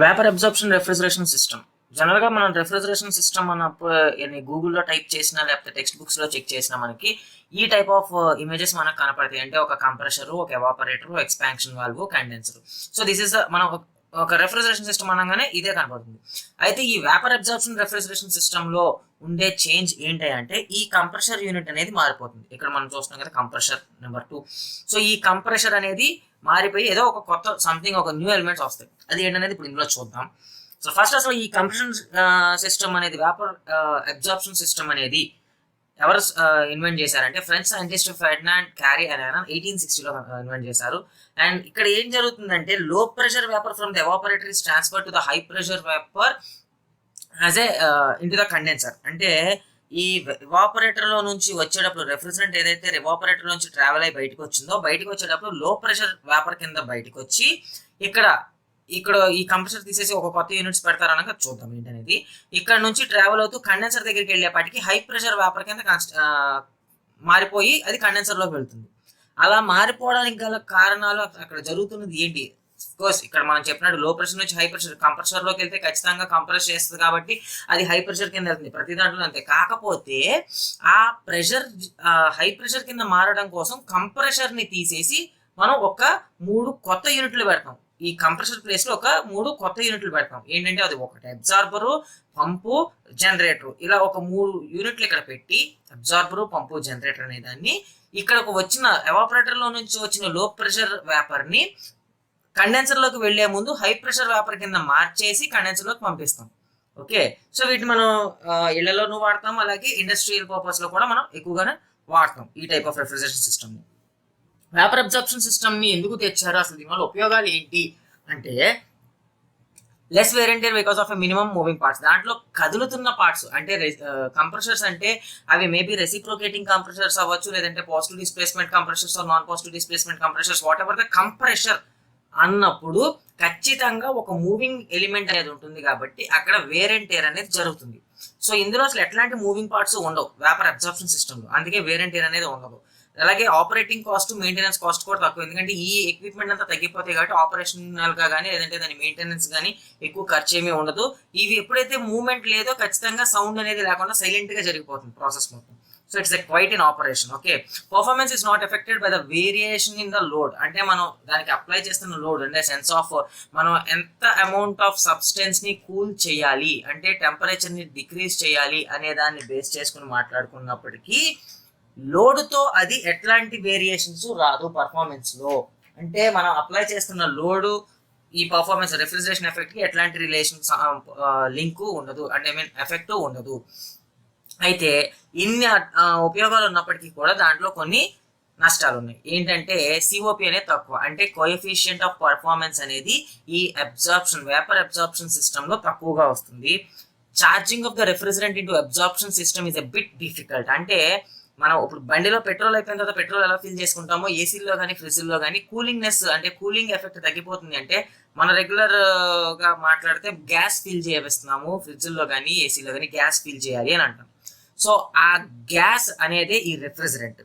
Vapour absorption refrigeration system. జనరల్గా మనం refrigeration system అన్నప్పుడు గూగుల్లో టైప్ చేసినా లేకపోతే టెక్స్ట్ బుక్స్లో చెక్ చేసినా మనకి ఈ టైప్ ఆఫ్ ఇమేజెస్ మనకు కనపడతాయి. అంటే ఒక కంప్రెషర్, ఒక evaporator, expansion valve, condenser. So this is మనం ఒక రెఫ్రిజరేషన్ సిస్టమ్ అనగానే ఇదే కనపడుతుంది. అయితే ఈ వేపర్ అబ్జార్ప్షన్ రెఫ్రిజరేషన్ సిస్టంలో ఉండే చేంజ్ ఏంటి అంటే ఈ కంప్రెషర్ యూనిట్ అనేది మారిపోతుంది. ఇక్కడ మనం చూస్తున్నాం కదా కంప్రెషర్ నెంబర్ 2. సో ఈ కంప్రెషర్ అనేది మారిపోయి ఏదో ఒక కొత్త సంథింగ్, ఒక న్యూ ఎలిమెంట్స్ వస్తాయి. అది ఏంటనేది ఇప్పుడు ఇందులో చూద్దాం. సో ఫస్ట్ అసలు ఈ కంప్రెషన్ సిస్టమ్ అనేది, వేపర్ అబ్జార్ప్షన్ సిస్టమ్ అనేది ఎవరు ఇన్వెంట్ చేశారంటే ఫ్రెంచ్ సైంటిస్ట్ ఫెర్డినాండ్ క్యారీ అని 1860లో ఇన్వెంట్ చేశారు. అండ్ ఇక్కడ ఏం జరుగుతుందంటే లో pressure vapour from the evaporator is transfer to the high pressure vapour as a into the condenser. అంటే ఈ ఎవాపరేటర్ లో నుంచి వచ్చేటప్పుడు రెఫ్రిజరెంట్ ఏదైతే ఎవాపరేటర్ నుంచి ట్రావెల్ అయ్యి బయటకు వచ్చిందో, బయటకు వచ్చేటప్పుడు లో ప్రెషర్ వేపర్ కింద బయటకు వచ్చి ఇక్కడ ఈ కంప్రెసర్ తీసేసి ఒక కొత్త యూనిట్స్ పెడతారనగా చూద్దాం ఏంటనేది. ఇక్కడ నుంచి ట్రావెల్ అవుతూ కండెన్సర్ దగ్గరికి వెళ్ళేపాటికి హై ప్రెషర్ వేపర్ కింద మారిపోయి అది కండెన్సర్లోకి వెళ్తుంది. అలా మారిపోవడానికి గల కారణాలు అక్కడ జరుగుతున్నది ఏంటి? కోర్స్ ఇక్కడ మనం చెప్పినట్టు లో ప్రెషర్ నుంచి హై ప్రెషర్ కంప్రెసర్లోకి వెళ్తే ఖచ్చితంగా కంప్రెస్ చేస్తుంది కాబట్టి అది హై ప్రెషర్ కింద వెళ్తుంది ప్రతి దాంట్లో అంతే. కాకపోతే ఆ ప్రెషర్ హై ప్రెషర్ కింద మారడం కోసం కంప్రెషర్ని తీసేసి మనం ఒక 3 కొత్త యూనిట్లు పెడతాం. ఈ కంప్రెసర్ ప్లేస్ లో ఒక 3 కొత్త యూనిట్లు పెడతాం. ఏంటంటే అది ఒకటి అబ్జార్బరు, పంపు, జనరేటర్. ఇలా ఒక 3 యూనిట్లు ఇక్కడ పెట్టి అబ్జార్బరు, పంపు, జనరేటర్ అనే దాన్ని ఇక్కడ వచ్చిన ఎవాపరేటర్ లో నుంచి వచ్చిన లో ప్రెషర్ వేపర్ ని కండెన్సర్ లోకి వెళ్లే ముందు హై ప్రెషర్ వేపర్ కింద మార్చేసి కండెన్సర్ లోకి పంపిస్తాం. ఓకే, సో వీటిని మనం ఇళ్లలోనూ వాడతాం, అలాగే ఇండస్ట్రియల్ పర్పస్ లో కూడా మనం ఎక్కువగానే వాడతాం ఈ టైప్ ఆఫ్ రెఫ్రిజరేషన్ సిస్టమ్ ని. వేపర్ అబ్జార్ప్షన్ సిస్టమ్ ని ఎందుకు తెచ్చారు, అసలు దీనివల్ల ఉపయోగాలు ఏంటి అంటే less wear and tear because of a minimum moving parts. దాంట్లో కదులుతున్న పార్ట్స్ అంటే కంప్రెషర్స్ అంటే అవి మేబీ రెసిప్రోకేటింగ్ కంప్రెషర్స్ అవ్వచ్చు, లేదంటే positive displacement compressors, non positive displacement compressors, whatever the compressor అన్నప్పుడు ఖచ్చితంగా ఒక మూవింగ్ ఎలిమెంట్ అనేది ఉంటుంది కాబట్టి అక్కడ వేర్ అండ్ టేర్ అనేది జరుగుతుంది. సో ఇందులో అసలు ఎట్లాంటి మూవింగ్ పార్ట్స్ ఉండవు వేపర్ అబ్జార్ప్షన్ సిస్టమ్ లో, అందుకే వేర్ అండ్ టేర్ అనేది ఉండదు. అలాగే ఆపరేటింగ్ కాస్ట్, మెయింటెనెన్స్ కాస్ట్ కూడా తక్కువ, ఎందుకంటే ఈ ఎక్విప్మెంట్ అంతా తగ్గిపోతాయి కాబట్టి ఆపరేషనల్ గా కానీ లేదంటే దాని మెయింటెనెన్స్ కానీ ఎక్కువ ఖర్చు ఏమీ ఉండదు. ఇవి ఎప్పుడైతే మూవ్మెంట్ లేదో ఖచ్చితంగా సౌండ్ అనేది లేకుండా సైలెంట్ గా జరిగిపోతుంది ప్రాసెస్ మొత్తం. So it's quite in operation. Okay, performance is not affected by the variation in the load. అంటే మనం దానికి అప్లై చేస్తున్న లోడ్ అంటే సెన్స్ ఆఫ్ మనం ఎంత అమౌంట్ ఆఫ్ సబ్స్టెన్స్ ని కూల్ చేయాలి, అంటే టెంపరేచర్ ని డిక్రీజ్ చేయాలి అనే దాన్ని బేస్ చేసుకుని మాట్లాడుకున్నప్పటికీ లోడ్తో అది ఎట్లాంటి వేరియేషన్స్ రాదు పర్ఫార్మెన్స్ లో. అంటే మనం అప్లై చేస్తున్న లోడు ఈ పర్ఫార్మెన్స్ రెఫ్రిజరేషన్ ఎఫెక్ట్ కి ఎట్లాంటి రిలేషన్ లింక్ ఉండదు, అంటే ఐ మీన్ ఎఫెక్ట్ ఉండదు. అయితే ఇన్ని ఉపయోగాలు ఉన్నప్పటికీ కూడా దాంట్లో కొన్ని నష్టాలు ఉన్నాయి. ఏంటంటే సిఓపి అనేది తక్కువ, అంటే కోఎఫిషియంట్ ఆఫ్ పర్ఫార్మెన్స్ అనేది ఈ అబ్జార్ప్షన్ వేపర్ అబ్జార్ప్షన్ సిస్టమ్ లో తక్కువగా వస్తుంది. Charging of the refrigerant into absorption system is a bit difficult. అంటే మనం ఇప్పుడు బండిలో పెట్రోల్ అయిపోయిన తర్వాత పెట్రోల్ ఎలా ఫిల్ చేసుకుంటామో ఏసీలో కానీ ఫ్రిడ్జ్లో కానీ కూలింగ్నెస్ అంటే కూలింగ్ ఎఫెక్ట్ తగ్గిపోతుంది. అంటే మన రెగ్యులర్ గా మాట్లాడితే గ్యాస్ ఫిల్ చేస్తున్నాము ఫ్రిడ్జ్లో కానీ ఏసీలో కానీ గ్యాస్ ఫిల్ చేయాలి అని అంటాం. సో ఆ గ్యాస్ అనేది ఈ రెఫ్రిజరెంట్.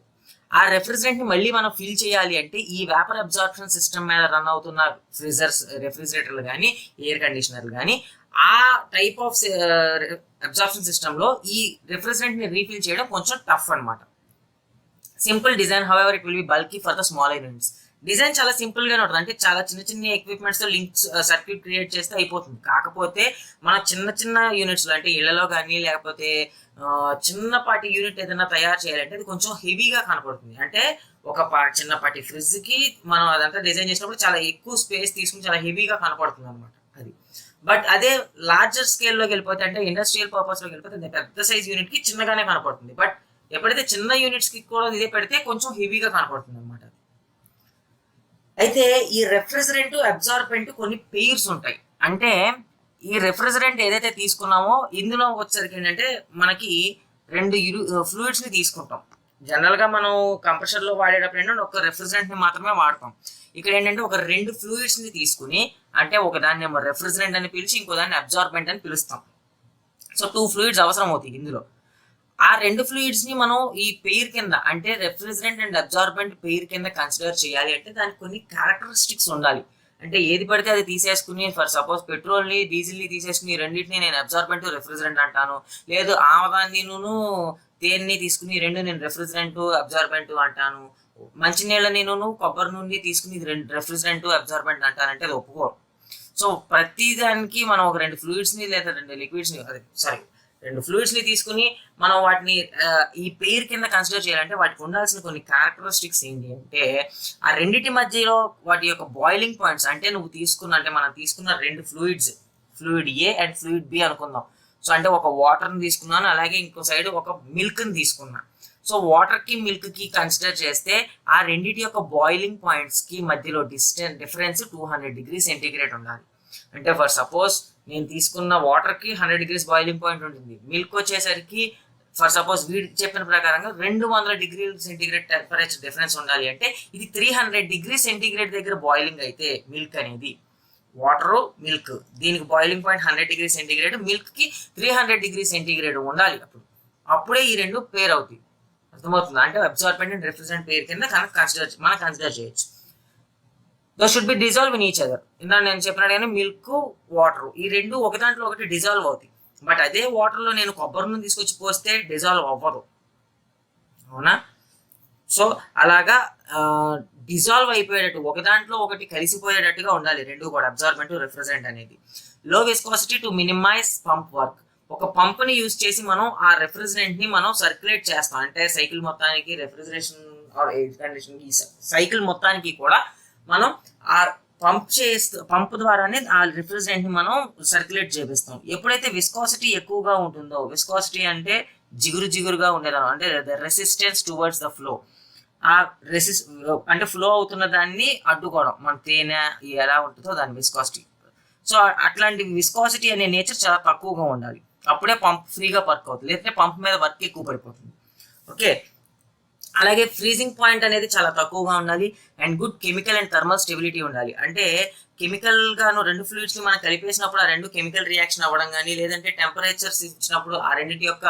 ఆ రెఫ్రిజరెంట్ ని మళ్ళీ మనం ఫిల్ చేయాలి అంటే ఈ వేపర్ అబ్జార్ప్షన్ సిస్టమ్ మీద రన్ అవుతున్న రెఫ్రిజరేటర్లు కానీ ఎయిర్ కండిషనర్లు కానీ ఆ టైప్ ఆఫ్ అబ్జార్ప్షన్ సిస్టమ్ లో ఈ రిఫ్రిజరెంట్ ని రీఫిల్ చేయడం కొంచెం టఫ్ అనమాట. Simple design, however it will be bulky for the small units. Design చాలా సింపుల్ గానే ఉంటుంది, అంటే చాలా చిన్న చిన్న ఎక్విప్మెంట్స్ తో లింక్స్ సర్క్యూట్ క్రియేట్ చేస్తే అయిపోతుంది. కాకపోతే మన చిన్న చిన్న యూనిట్స్ లో అంటే ఇళ్లలో కానీ లేకపోతే చిన్నపాటి యూనిట్ ఏదైనా తయారు చేయాలంటే అది కొంచెం హెవీగా కనపడుతుంది. అంటే ఒక చిన్నపాటి ఫ్రిడ్జ్ కి మనం అదంతా డిజైన్ చేసినప్పుడు చాలా ఎక్కువ స్పేస్ తీసుకుని చాలా హెవీగా కనపడుతుంది అనమాట అది. బట్ అదే లార్జర్ స్కేల్లోకి వెళ్ళిపోతే అంటే ఇండస్ట్రియల్ పర్పస్లోకి వెళ్ళిపోతే పెద్ద సైజ్ యూనిట్ కి చిన్నగానే కనపడుతుంది. బట్ ఎప్పుడైతే చిన్న యూనిట్స్ కి కూడా ఇదే పెడితే కొంచెం హెవీగా కనపడుతుంది అనమాట. అయితే ఈ రెఫ్రిజరెంట్ అబ్జార్బెంట్ కొన్ని పెయిర్స్ ఉంటాయి. అంటే ఈ రెఫ్రిజరెంట్ ఏదైతే తీసుకున్నామో ఇందులో వచ్చేసరికి ఏంటంటే మనకి 2 ఫ్లూయిడ్స్ ని తీసుకుంటాం. జనరల్ గా మనం కంప్రెషర్ లో వాడేటప్పుడు ఏంటంటే ఒక రెఫ్రిజరెంట్ ని మాత్రమే వాడతాం. ఇక్కడ ఏంటంటే ఒక 2 ఫ్లూయిడ్స్ ని తీసుకుని, అంటే ఒక దాన్ని ఏమో రెఫ్రిజరెంట్ అని పిలిచి ఇంకో దాన్ని అబ్జార్బెంట్ అని పిలుస్తాం. సో 2 ఫ్లూయిడ్స్ అవసరం అవుతాయి ఇందులో. ఆ 2 ఫ్లూయిడ్స్ ని మనం ఈ పెయిర్ కింద అంటే రెఫ్రిజరెంట్ అండ్ అబ్జార్బెంట్ పెయిర్ కింద కన్సిడర్ చేయాలి అంటే దానికి కొన్ని క్యారెక్టరిస్టిక్స్ ఉండాలి. అంటే ఏది పడితే అది తీసేసుకుని, ఫర్ సపోజ్ పెట్రోల్ని డీజిల్ని తీసేసుకుని రెండింటిని నేను అబ్జార్బెంట్ రెఫ్రిజరెంట్ అంటాను, లేదు ఆమదాన్నిను తేనెని తీసుకుని రెండు నేను రెఫ్రిజరెంట్ అబ్జార్బెంట్ అంటాను, మంచినీళ్ళని కొబ్బరి నుండి తీసుకుని రెఫ్రిజరెంట్ అబ్జార్బెంట్ అంటానంటే అది ఒప్పుకోరు. సో ప్రతి దానికి మనం ఒక రెండు ఫ్లూయిడ్స్ని లేదా రెండు లిక్విడ్స్ని రెండు ఫ్లూయిడ్స్ని తీసుకుని మనం వాటిని ఈ పేరు కింద కన్సిడర్ చేయాలంటే వాటికి ఉండాల్సిన కొన్ని క్యారెక్టరిస్టిక్స్ ఏంటి అంటే ఆ రెండింటి మధ్యలో వాటి యొక్క బాయిలింగ్ పాయింట్స్, అంటే మనం తీసుకున్న రెండు fluids, fluid A and fluid B అనుకుందాం. సో అంటే ఒక వాటర్ని తీసుకున్నాను, అలాగే ఇంకో సైడ్ ఒక మిల్క్ని తీసుకున్నాను. సో వాటర్కి మిల్క్కి కన్సిడర్ చేస్తే ఆ రెండింటి యొక్క బాయిలింగ్ పాయింట్స్కి మధ్యలో డిఫరెన్స్ 200 degrees సెంటీగ్రేడ్ ఉండాలి. అంటే ఫర్ సపోజ్ నేను తీసుకున్న వాటర్కి 100 degrees బాయిలింగ్ పాయింట్ ఉంటుంది, మిల్క్ వచ్చేసరికి ఫర్ సపోజ్ వీడి చెప్పిన ప్రకారంగా 200 degrees సెంటీగ్రేడ్ టెంపరేచర్ డిఫరెన్స్ ఉండాలి. అంటే ఇది 300 degrees సెంటీగ్రేడ్ దగ్గర బాయిలింగ్ అయితే మిల్క్ అనేది, వాటరు మిల్క్ దీనికి బాయిలింగ్ పాయింట్ 100 degrees సెంటీగ్రేడ్, మిల్క్కి 300 degrees సెంటీగ్రేడ్ ఉండాలి. అప్పుడే ఈ రెండు పేర్ అవుతాయి. అర్థమవుతుంది? అంటే అబ్జార్బెంట్ అండ్ రెఫ్రిజరెంట్ పేరు కింద మనం కన్సిడర్ చేయొచ్చు. Though should be dissolve in each other. ఇందా నేను చెప్పినట్టు మిల్క్ వాటర్ ఈ రెండు ఒక దాంట్లో ఒకటి డిజాల్వ్ అవుతాయి. బట్ అదే వాటర్లో నేను కొబ్బరి నూనె తీసుకొచ్చి పోస్తే డిజాల్వ్ అవ్వదు, అవునా? సో అలాగా డిజాల్వ్ అయిపోయేటట్టు ఒక దాంట్లో ఒకటి కలిసిపోయేటట్టుగా ఉండాలి రెండు కూడా, అబ్జార్బెంట్ రెఫ్రిజరెంట్ అనేది. Low viscosity to minimise pump work. ఒక పంప్ని యూజ్ చేసి మనం ఆ రెఫ్రిజరెంట్ని మనం సర్క్యులేట్ చేస్తాం. అంటే సైకిల్ మొత్తానికి రెఫ్రిజరేషన్ ఆర్ ఎయిర్ కండిషన్ ఈ సైకిల్ మొత్తానికి కూడా మనం ఆ పంప్ ద్వారానే ఆ రిఫ్రిజరెంట్ని మనం సర్క్యులేట్ చేపిస్తాం. ఎప్పుడైతే విస్కాసిటీ ఎక్కువగా ఉంటుందో, విస్కాసిటీ అంటే జిగురుగా ఉండేదాన్ని, అంటే రెసిస్టెన్స్ టువర్డ్స్ ద ఫ్లో, ఆ అంటే ఫ్లో అవుతున్న దాన్ని అడ్డుకోవడం, మన తేనె ఎలా ఉంటుందో దాని విస్కాసిటీ. సో అట్లాంటి విస్కాసిటీ అనే నేచర్ చాలా తక్కువగా ఉండాలి, అప్పుడే పంప్ ఫ్రీగా వర్క్ అవుతుంది, లేదంటే పంప్ మీద వర్క్ ఎక్కువ పడిపోతుంది. ఓకే, అలాగే ఫ్రీజింగ్ పాయింట్ అనేది చాలా తక్కువగా ఉండాలి. And good chemical and thermal stability ఉండాలి. అంటే కెమికల్ గాను రెండు ఫ్లూయిడ్స్ని మనం కలిపేసినప్పుడు ఆ రెండు కెమికల్ రియాక్షన్ అవ్వడం కానీ, లేదంటే టెంపరేచర్స్ ఇచ్చినప్పుడు ఆ రెండింటి యొక్క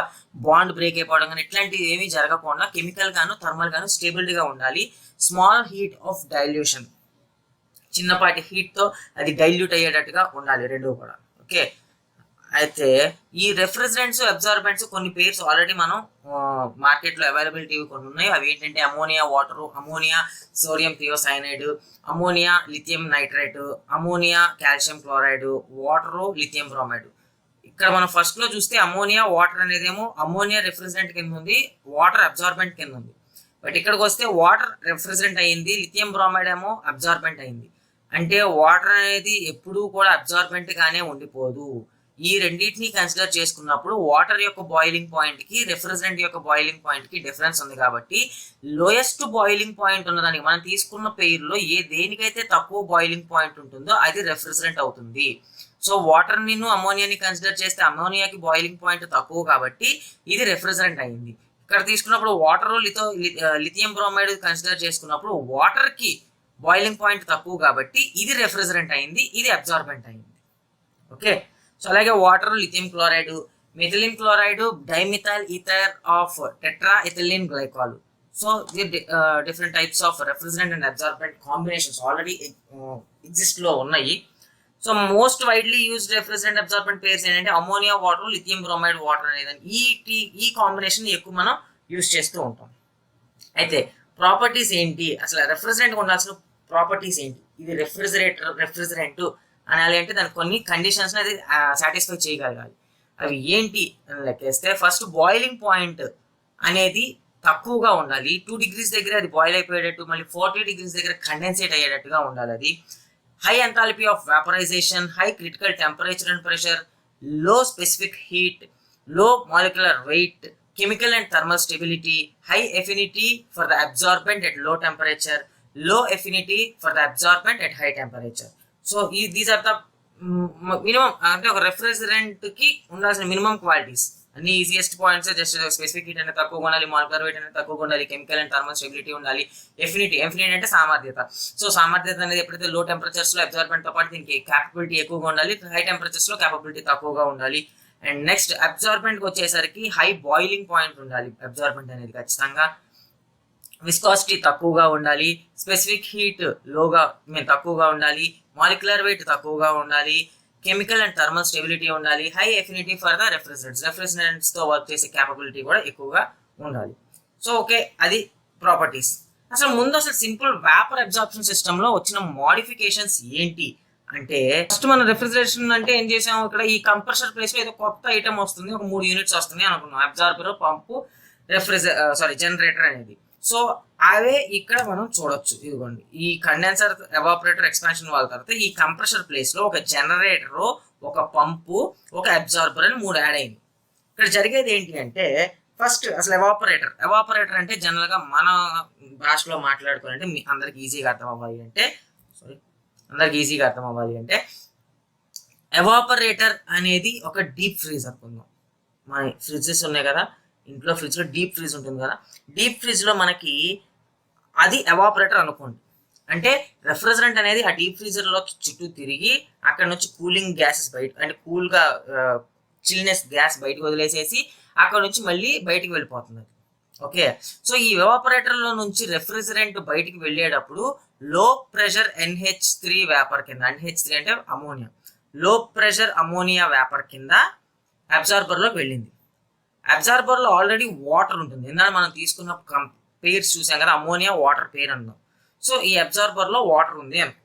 బాండ్ బ్రేక్ అయిపోవడం కానీ, ఇట్లాంటివి ఏమీ జరగకుండా కెమికల్ గాను థర్మల్ గాను స్టేబుల్గా ఉండాలి. స్మాల్ హీట్ ఆఫ్ డైల్యూషన్, చిన్నపాటి హీట్తో అది డైల్యూట్ అయ్యేటట్టుగా ఉండాలి రెండు కూడా. ఓకే, అయితే ఈ రెఫ్రిజరెంట్స్ అబ్జార్బెంట్స్ కొన్ని పేర్స్ ఆల్రెడీ మనం మార్కెట్లో అవైలబిలిటీ కొన్ని ఉన్నాయి. అవి ఏంటంటే ammonia water, ammonia sodium thiocyanate, ammonia lithium nitrite, ammonia calcium chloride, water lithium bromide. ఇక్కడ మనం ఫస్ట్లో చూస్తే అమోనియా వాటర్ అనేదేమో అమోనియా రెఫ్రిజరెంట్ కింద ఉంది, వాటర్ అబ్జార్బెంట్ కింద ఉంది. బట్ ఇక్కడికి వస్తే వాటర్ రెఫ్రిజరెంట్ అయ్యింది, లిథియం బ్రోమైడ్ ఏమో అబ్జార్బెంట్ అయింది. అంటే వాటర్ అనేది ఎప్పుడూ కూడా అబ్జార్బెంట్ గానే ఉండిపోదు. ఈ రెండింటిని కన్సిడర్ చేసుకున్నప్పుడు వాటర్ యొక్క బాయిలింగ్ పాయింట్కి రెఫ్రిజరెంట్ యొక్క బాయిలింగ్ పాయింట్కి డిఫరెన్స్ ఉంది. కాబట్టి లోయెస్ట్ బాయిలింగ్ పాయింట్ ఉన్నదానికి మనం తీసుకున్న పేరులో దేనికైతే తక్కువ బాయిలింగ్ పాయింట్ ఉంటుందో అది రెఫ్రిజరెంట్ అవుతుంది. సో వాటర్ని అమోనియాని కన్సిడర్ చేస్తే అమోనియాకి బాయిలింగ్ పాయింట్ తక్కువ కాబట్టి ఇది రెఫ్రిజరెంట్ అయింది. ఇక్కడ తీసుకున్నప్పుడు వాటర్ లిథియం బ్రోమైడ్ కన్సిడర్ చేసుకున్నప్పుడు వాటర్కి బాయిలింగ్ పాయింట్ తక్కువ కాబట్టి ఇది రెఫ్రిజరెంట్ అయింది, ఇది అబ్జార్బెంట్ అయింది. ఓకే, సో అలాగే water lithium chloride, methylene chloride, dimethyl ether of tetra ethylene glycol. So different types of refrigerant and absorbent combinations already ఎగ్జిస్ట్లో ఉన్నాయి. So most widely used refrigerant absorbent pairs ఏంటంటే ammonia water, lithium bromide water అనేది ఈ combination ఎక్కువ మనం use చేస్తూ ఉంటాం. అయితే ప్రాపర్టీస్ ఏంటి, అసలు రెఫ్రిజరెంట్ ఉండాల్సిన ప్రాపర్టీస్ ఏంటి, ఇది రెఫ్రిజరెంట్ అనాలి అంటే దానికి కొన్ని కండిషన్స్ అది సాటిస్ఫై చేయగలగాలి. అవి ఏంటి అని లెక్కేస్తే ఫస్ట్ బాయిలింగ్ పాయింట్ అనేది తక్కువగా ఉండాలి. 2 degrees దగ్గర అది బాయిల్ అయిపోయేటట్టు, మళ్ళీ 40 degrees దగ్గర కండెన్సేట్ అయ్యేటట్టుగా ఉండాలి. అది high enthalpy of vaporization, high critical temperature and pressure, low specific heat, low molecular weight, chemical and thermal stability, high affinity for the absorbent at low temperature, low affinity for the absorbent at high temperature. So these are the minimum అంటే ఒక refrigerant కి ఉండాల్సిన minimum qualities. అన్ని easiest points, just specific heat అనేది తక్కువగా ఉండాలి, molecular weight అనేది తక్కువగా ఉండాలి, కెమికల్ అండ్ థర్మల్ స్టెబిలిటీ ఉండాలి, ఎఫినిటీ అంటే సామర్థ్యత. సో సామర్థ్యత అనేది ఎప్పుడైతే లో టెంపరేచర్స్ లో అబ్జార్బెంట్ తో పాటు దీనికి క్యాపబిలిటీ ఎక్కువగా ఉండాలి, హై టెంపరేచర్స్ లో క్యాపబిలిటీ తక్కువగా ఉండాలి. అండ్ నెక్స్ట్ అబ్జార్బెంట్కి వచ్చేసరికి హై బాయిలింగ్ పాయింట్ ఉండాలి అబ్జార్బెంట్ అనేది ఖచ్చితంగా, విస్కాసిటీ తక్కువగా ఉండాలి, స్పెసిఫిక్ హీట్ తక్కువగా ఉండాలి, మాలిక్యులర్ వెయిట్ తక్కువగా ఉండాలి, కెమికల్ అండ్ థర్మల్ స్టెబిలిటీ ఉండాలి, హై ఎఫినిటీ ఫర్ ద రెఫ్రిజరెంట్స్ తో వర్క్ చేసే క్యాపబిలిటీ కూడా ఎక్కువగా ఉండాలి. సో ఓకే, అది ప్రాపర్టీస్. అసలు సింపుల్ వేపర్ అబ్జార్ప్షన్ సిస్టమ్ లో వచ్చిన మోడిఫికేషన్స్ ఏంటి అంటే, ఫస్ట్ మన రెఫ్రిజరేషన్ అంటే ఏం చేసాము, ఇక్కడ ఈ కంప్రెసర్ ప్లేస్ లో ఏదో కొత్త ఐటమ్ వస్తుంది, ఒక 3 యూనిట్స్ వస్తుంది అనుకున్నాం, అబ్జార్బర్, పంపు, జనరేటర్ అనేది. సో అవే ఇక్కడ మనం చూడొచ్చు. ఇదిగోండి, ఈ కండెన్సర్, ఎవాపరేటర్, ఎక్స్పాన్షన్ వాల్ తర్వాత ఈ కంప్రెసర్ ప్లేస్ లో ఒక జనరేటర్, ఒక పంపు, ఒక అబ్జార్బర్ అని 3 యాడ్ అయింది. ఇక్కడ జరిగేది ఏంటి అంటే, ఫస్ట్ అసలు ఎవాపరేటర్ అంటే జనరల్ గా మన భాషలో మాట్లాడుకోవాలంటే మీ అందరికి ఈజీగా అర్థం అవ్వాలి అంటే ఎవాపరేటర్ అనేది ఒక డీప్ ఫ్రీజ్ అనుకుందాం. మన ఫ్రిడ్జెస్ ఉన్నాయి కదా, ఇంట్లో ఫ్రిడ్జ్ లో డీప్ ఫ్రీజ్ ఉంటుంది కదా, డీప్ ఫ్రిడ్జ్ లో మనకి అది ఎవాపరేటర్ అనుకోండి. అంటే రెఫ్రిజరెంట్ అనేది ఆ డీప్ ఫ్రీజర్ లో చుట్టూ తిరిగి అక్కడ నుంచి కూలింగ్ గ్యాసెస్ బయట, అంటే కూల్ గా చిల్నెస్ గ్యాస్ బయటకు వదిలేసేసి అక్కడ నుంచి మళ్ళీ బయటికి వెళ్ళిపోతుంది. ఓకే, సో ఈ ఎవాపరేటర్ లో నుంచి రెఫ్రిజరెంట్ బయటికి వెళ్ళేటప్పుడు లో ప్రెషర్ NH3 వేపర్ కింద, NH3 అంటే అమోనియా, లో ప్రెషర్ అమోనియా వేపర్ కింద అబ్జార్బర్ లో వెళ్ళింది. అబ్జార్బర్ లో ఆల్రెడీ వాటర్ ఉంటుంది, ఇందాక మనం తీసుకున్న పేర్స్ చూసాం కదా, అమోనియా వాటర్ పేర్ అన్నాం. సో ఈ అబ్జార్బర్ లో వాటర్ ఉంది అని,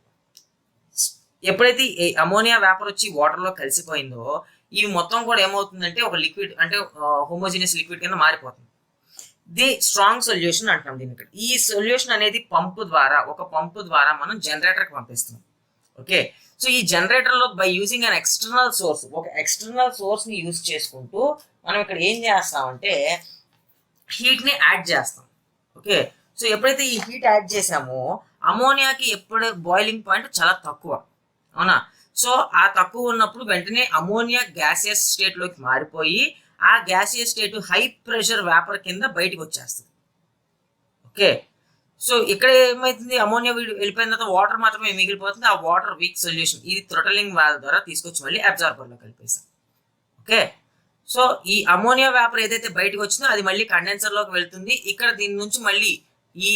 ఎప్పుడైతే ఈ అమోనియా వేపర్ వచ్చి వాటర్ లో కలిసిపోయిందో ఇవి మొత్తం కూడా ఏమవుతుందంటే ఒక లిక్విడ్, అంటే హోమోజినియస్ లిక్విడ్ కింద మారిపోతుంది. ది స్ట్రాంగ్ సొల్యూషన్ అంటాం దీన్ని. ఇక్కడ ఈ సొల్యూషన్ అనేది ఒక పంపు ద్వారా మనం జనరేటర్ కి పంపిస్తున్నాం. ఓకే, సో ఈ జనరేటర్ లో by using an external source ని యూజ్ చేసుకుంటూ మనం ఇక్కడ ఏం చేస్తామంటే హీట్ ని యాడ్ చేస్తాం. ఓకే, సో ఎప్పుడైతే ఈ హీట్ యాడ్ చేసామో అమోనియాకి ఎప్పుడు బాయిలింగ్ పాయింట్ చాలా తక్కువ, అవునా? సో ఆ తక్కువ ఉన్నప్పుడు వెంటనే అమోనియా గ్యాసియస్ స్టేట్ లోకి మారిపోయి ఆ gaseous state high pressure vapour కింద బయటకు వచ్చేస్తుంది. ఓకే, సో ఇక్కడ ఏమైతుంది, అమోనియా వెళ్ళిపోయిన తర్వాత వాటర్ మాత్రమే మిగిలిపోతుంది. ఆ వాటర్ వీక్ సొల్యూషన్ ఇది థ్రోటలింగ్ వాల్వ్ ద్వారా తీసుకొచ్చి మళ్ళీ అబ్జార్బర్ లో కలిపేసాం. ఓకే, సో ఈ అమోనియా వేపర్ ఏదైతే బయటకు వచ్చిందో అది మళ్ళీ కండెన్సర్ లోకి వెళ్తుంది. ఇక్కడ దీని నుంచి మళ్ళీ ఈ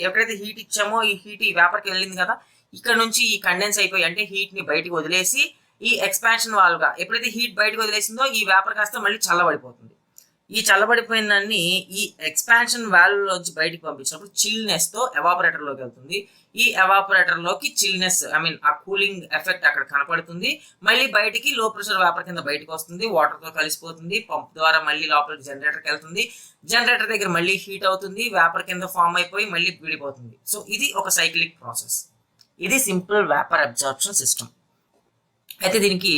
ఎక్కడైతే హీట్ ఇచ్చామో ఈ హీట్ ఈ వేపర్కి వెళ్ళింది కదా, ఇక్కడ నుంచి ఈ కండెన్స్ అయిపోయి అంటే హీట్ ని బయటకు వదిలేసి ఈ ఎక్స్పాన్షన్ వాల్వ్ గా ఎప్పుడైతే హీట్ బయటకు వదిలేసిందో ఈ వేపర్ కాస్త మళ్ళీ చల్లబడిపోతుంది. ఈ చల్లబడిపోయిన దాన్ని ఈ ఎక్స్పాన్షన్ వాల్వ్ లోంచి బయటకు పంపించినప్పుడు చిల్నెస్ తో ఎవాపరేటర్ లోకి వెళ్తుంది. ఈ ఎవాపరేటర్ లోకి చిల్నెస్ ఆ కూలింగ్ ఎఫెక్ట్ అక్కడ కనపడుతుంది. మళ్ళీ బయటికి లో ప్రెషర్ వేపర్ కింద బయటకు వస్తుంది, వాటర్ తో కలిసిపోతుంది, పంప్ ద్వారా మళ్ళీ లోపలికి జనరేటర్కి వెళ్తుంది. జనరేటర్ దగ్గర మళ్ళీ హీట్ అవుతుంది, వేపర్ కింద ఫామ్ అయిపోయి మళ్ళీ విడిపోతుంది. సో ఇది ఒక సైక్లిక్ ప్రాసెస్. ఇది సింపుల్ వేపర్ అబ్జార్ప్షన్ సిస్టమ్. అయితే దీనికి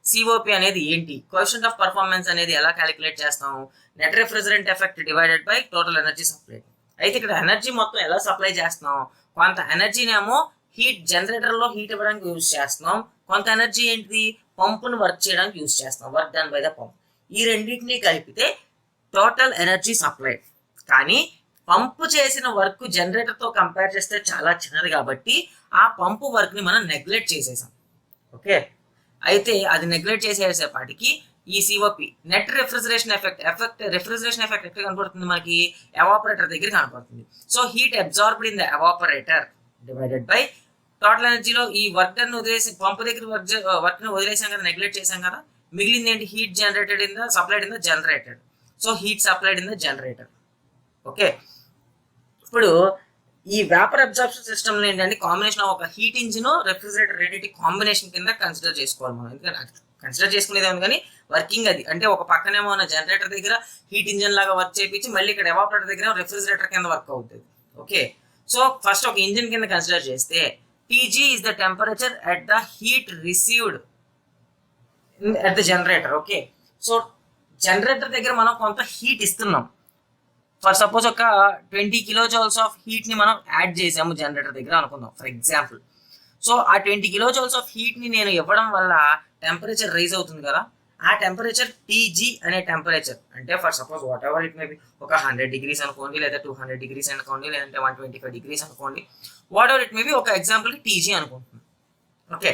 సిఓపి అనేది ఏంటి, కోఎఫిషియంట్ ఆఫ్ పర్ఫార్మెన్స్ అనేది ఎలా క్యాలిక్యులేట్ చేస్తాం, net refrigerant effect divided by total energy supply. అయితే ఇక్కడ ఎనర్జీ మొత్తం ఎలా సప్లై చేస్తున్నాం, కొంత ఎనర్జీనేమో హీట్ జనరేటర్ లో హీట్ ఇవ్వడానికి యూజ్ చేస్తున్నాం, కొంత ఎనర్జీ ఏంటిది పంపును వర్క్ చేయడానికి యూజ్ చేస్తున్నాం, work done by the pump. ఈ రెండింటినీ కలిపితే టోటల్ ఎనర్జీ సప్లై. కానీ పంపు చేసిన వర్క్ జనరేటర్ తో కంపేర్ చేస్తే చాలా చిన్నది కాబట్టి ఆ పంపు వర్క్ ని మనం నెగ్లెక్ట్ చేసేసాం. ఓకే, అయితే అది నెగ్లెక్ట్ చేసేసేపాటికి ఈ COP net refrigeration refrigeration effect ఎక్కడ కనపడుతుంది మనకి, ఎవాపరేటర్ దగ్గర కనపడుతుంది. So heat absorbed in the evaporator divided by total ఎనర్జీలో ఈ వర్క్ ని వదిలేసి పంపు దగ్గర వర్క్ ని వదిలేసాం కదా, నెగ్లెక్ట్ చేసాం కదా, మిగిలింది ఏంటి, heat generated in the supplied in the generator. So heat supplied in the generator. Okay, ఇప్పుడు ఈ వేపర్ అబ్జార్ప్షన్ సిస్టమ్ లో ఏంటంటే కాంబినేషన్ ఆఫ్ ఒక హీట్ ఇంజిన్ రెఫ్రిజరేటర్ రెండింటి కాంబినేషన్ కింద కన్సిడర్ చేసుకోవాలి మనం. ఎందుకంటే కన్సిడర్ చేసుకునేది ఏమో కానీ వర్కింగ్ అది అంటే ఒక పక్కనేమో ఉన్న జనరేటర్ దగ్గర హీట్ ఇంజిన్ లాగా వర్క్ చేయించి మళ్ళీ ఇక్కడ ఎవాపరేటర్ దగ్గర రెఫ్రిజరేటర్ కింద వర్క్ అవుతుంది. ఓకే, సో ఫస్ట్ ఒక ఇంజిన్ కింద కన్సిడర్ చేస్తే Tg is the temperature at the heat received at the generator. Okay, so generator దగ్గర మనం కొంత హీట్ ఇస్తున్నాం. ఫర్ సపోజ్ ఒక 20 కిలోజౌల్స్ ఆఫ్ హీట్ ని మనం యాడ్ చేసాము జనరేటర్ దగ్గర అనుకుందాం ఫర్ ఎగ్జాంపుల్. సో ఆ 20 కిలోజౌల్స్ ఆఫ్ హీట్ ని నేను ఇవ్వడం వల్ల టెంపరేచర్ రైజ్ అవుతుంది కదా, ఆ టెంపరేచర్ Tg అనే టెంపరేచర్ అంటే for suppose what ever it may be ఒక 100 డిగ్రీస్ అనుకోండి, లేదా 200 డిగ్రీస్ అనుకోండి, లేదంటే 125 డిగ్రీస్ అనుకోండి, what ever it may be ఒక ఎగ్జాంపుల్ Tg అనుకుంటున్నాను. ఓకే,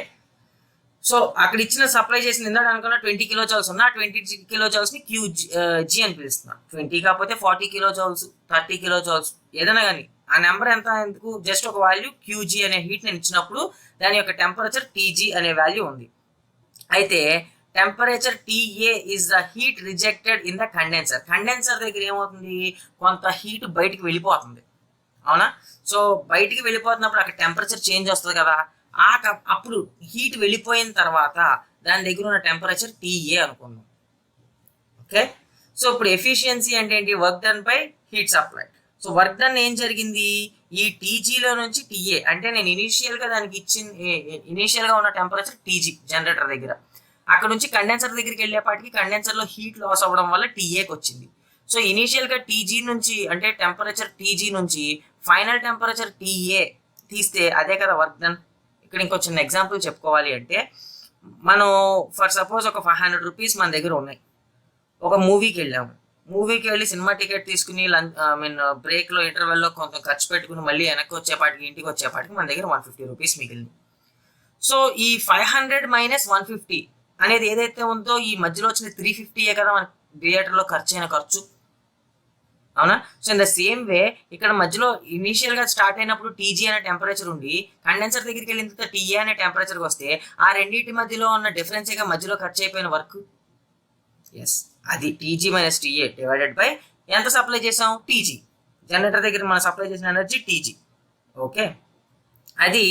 సో అక్కడ ఇచ్చిన సప్లై చేసిన ఇందాక అనుకున్న 20 కిలోజౌల్స్ ఉన్న 20 కిలోజౌల్స్ ని Qg అని పిలుస్తున్నాను. 20 కాకపోతే 40 కిలోజౌల్స్, 30 కిలోజౌల్స్, ఏదైనా కానీ ఆ నెంబర్ ఎంత ఎందుకు జస్ట్ ఒక వాల్యూ క్యూజీ అనే హీట్ నేను ఇచ్చినప్పుడు దాని యొక్క టెంపరేచర్ టీజీ అనే వాల్యూ ఉంది. అయితే temperature TA is the heat rejected in the condenser. Condenser దగ్గర ఏమవుతుంది, కొంత హీట్ బయటికి వెళ్ళిపోతుంది, అవునా? సో బయటికి వెళ్ళిపోతున్నప్పుడు అక్కడ టెంపరేచర్ చేంజ్ వస్తుంది కదా, అప్పుడు హీట్ వెళ్ళిపోయిన తర్వాత దాని దగ్గర ఉన్న టెంపరేచర్ టీఏ అనుకుందాం. ఓకే, సో ఇప్పుడు ఎఫిషియన్సీ అంటే ఏంటి, work done by heat supply. So work done ఏం జరిగింది, ఈ టీజీలో నుంచి టీఏ అంటే నేను ఇనీషియల్గా దానికి ఇనీషియల్గా ఉన్న టెంపరేచర్ టీజీ జనరేటర్ దగ్గర, అక్కడ నుంచి కండెన్సర్ దగ్గరికి వెళ్ళేపాటికి కండెన్సర్లో హీట్ లాస్ అవ్వడం వల్ల టీఏకి వచ్చింది. సో ఇనీషియల్గా టీజీ నుంచి అంటే టెంపరేచర్ టీజీ నుంచి ఫైనల్ టెంపరేచర్ టీఏ తీస్తే అదే కదా వర్క్ డన్. ఇక్కడ ఇంకో చిన్న ఎగ్జాంపుల్ చెప్పుకోవాలి అంటే, మనం ఫర్ సపోజ్ ఒక 500 రూపీస్ మన దగ్గర ఉన్నాయి, ఒక మూవీకి వెళ్ళాము, మూవీకి వెళ్ళి సినిమా టికెట్ తీసుకుని బ్రేక్లో ఇంటర్వెల్లో కొంత ఖర్చు పెట్టుకుని మళ్ళీ వెనక్కి వచ్చేపాటికి ఇంటికి వచ్చేపాటికి మన దగ్గర 150 రూపీస్ మిగిలింది. సో ఈ 500 మైనస్ 150 అనేది ఏదైతే ఉందో ఈ మధ్యలో వచ్చిన 350 కదా మన థియేటర్లో ఖర్చు అయిన ఖర్చు, అవునా? So in the same way ఇక్కడ మధ్యలో ఇనీషియల్గా స్టార్ట్ అయినప్పుడు టీజీ అనే టెంపరేచర్ ఉండి కండెన్సర్ దగ్గరికి వెళ్ళిన తర్వాత టీఏ అనే టెంపరేచర్కి వస్తే ఆ రెండింటి మధ్యలో ఉన్న డిఫరెన్సేగా మధ్యలో ఖర్చు అయిపోయిన వర్క్. ఎస్, అది TG minus TA divided by ఎంత సప్లై చేసాం, టీజీ. జనరేటర్ దగ్గర మనం సప్లై చేసిన ఎనర్జీ టీజీ. ఓకే, అది